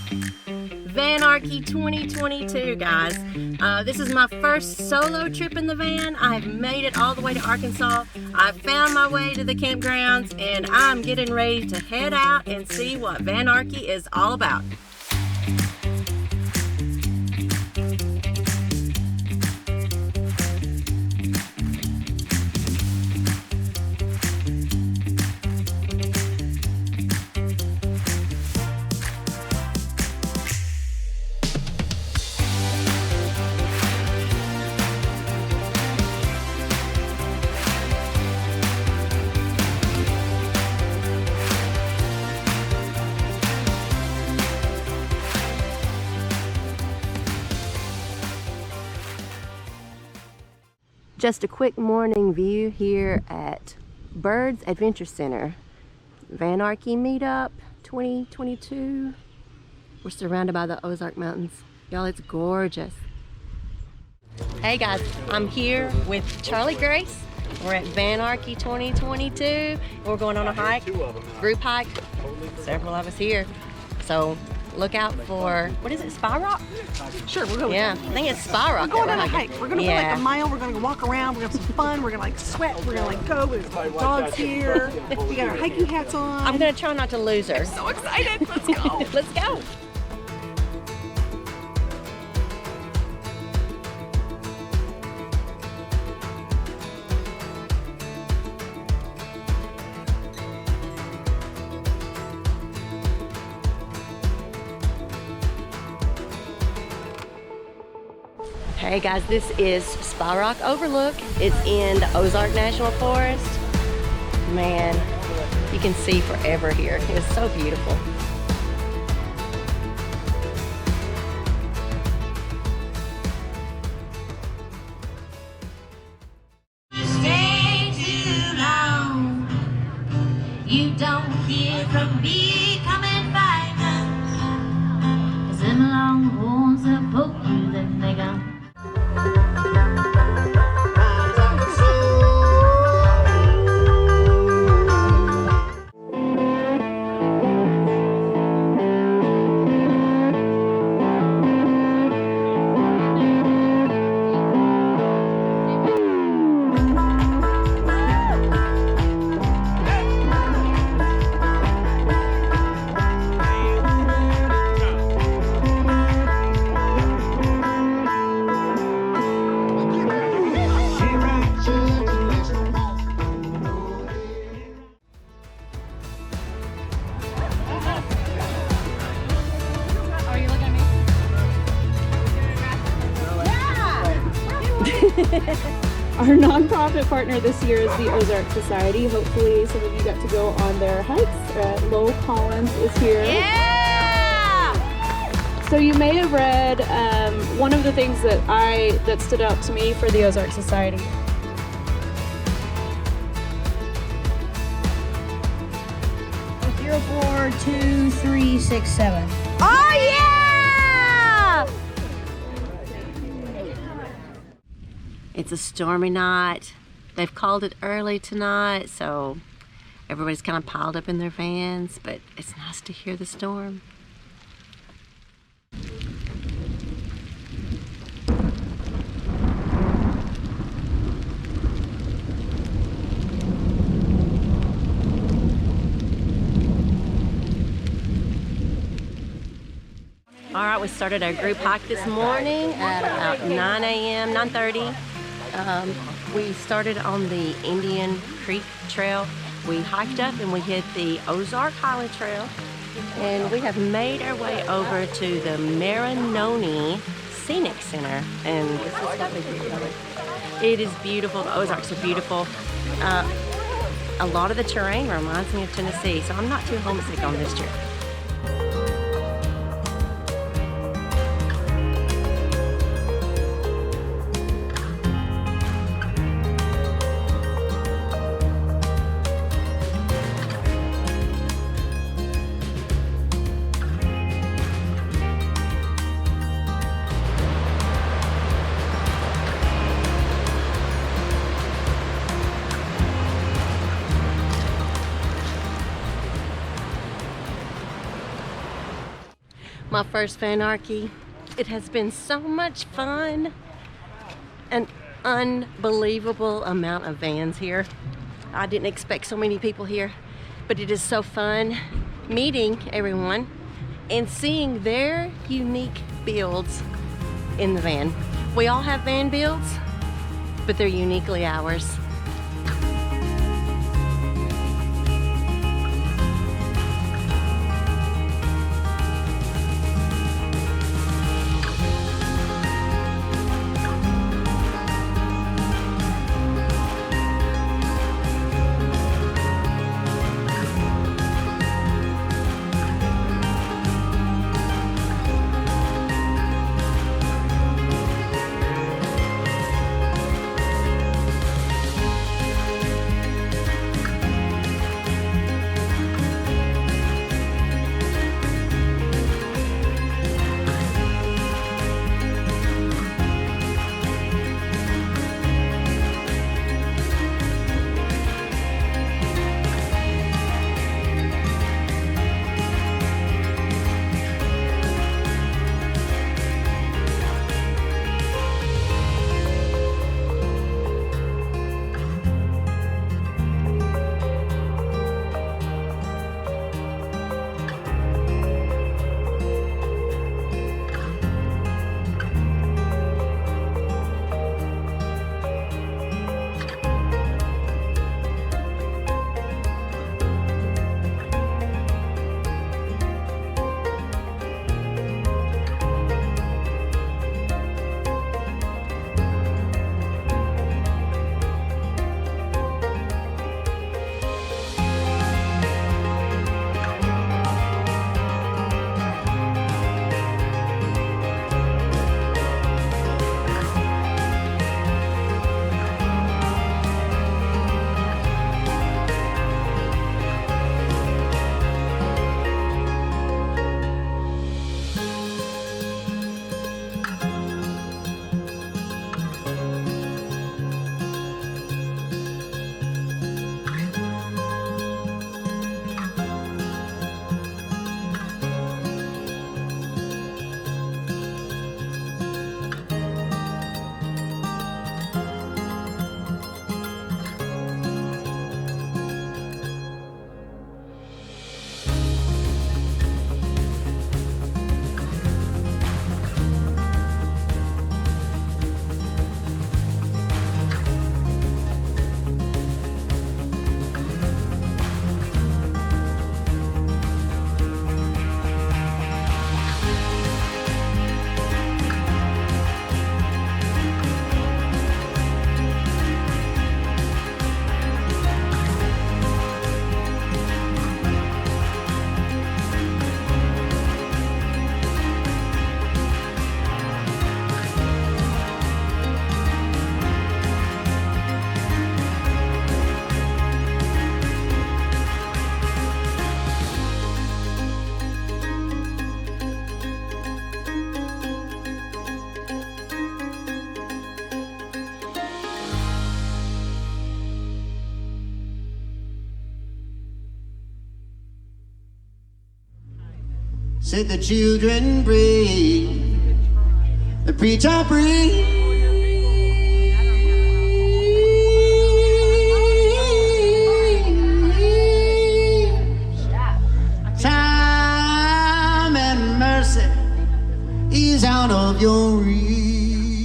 Vanarchy 2022, guys. This is my first solo trip in the van. I have made it all the way to Arkansas. I found my way to the campgrounds and I'm getting ready to head out and see what Vanarchy is all about. Just a quick morning view here at Byrds Adventure Center. Vanarchy Meetup 2022. We're surrounded by the Ozark Mountains. Y'all, it's gorgeous. Hey guys, I'm here with Charlie Grace. We're at Vanarchy 2022. We're going on a hike, group hike. Several of us here. So look out for, what is it, Spy Rock? Sure, we'll go. Yeah, I think it's Spy Rock. We're going on a hike. We're going to go like a mile. We're going to walk around. We're going to have some fun. We're going to like sweat. We're going to like go. There's dogs here. We got our hiking hats on. I'm going to try not to lose her. I'm so excited. Let's go. Let's go. Hey guys, this is Spy Rock Overlook. It's in the Ozarks National Forest. Man, you can see forever here. It's so beautiful. Stay too long. You don't hear from me coming back. 'Cause them longhorns that poke you, then they gone. Our nonprofit partner this year is the Ozarks Society. Hopefully some of you got to go on their hikes. Lowell Collins is here. Yeah! So you may have read one of the things that stood out to me for the Ozarks Society. Zero 4 2 3 6 7. Oh yeah! It's a stormy night. They've called it early tonight, so everybody's kind of piled up in their vans, but it's nice to hear the storm. All right, we started our group hike this morning at about 9 a.m., 9:30. We started on the Indian Creek Trail. We hiked up and we hit the Ozark Highland Trail. And we have made our way over to the Marinoni Scenic Center. And this is what they do. It is beautiful. The Ozarks are beautiful. A lot of the terrain reminds me of Tennessee, so I'm not too homesick on this trip. my first Vanarchy. It has been so much fun. An unbelievable amount of vans here. I didn't expect so many people here, but it is so fun meeting everyone and seeing their unique builds in the van. We all have van builds, but they're uniquely ours. Say the children breathe, the preacher breathe. Time and mercy is out of your reach.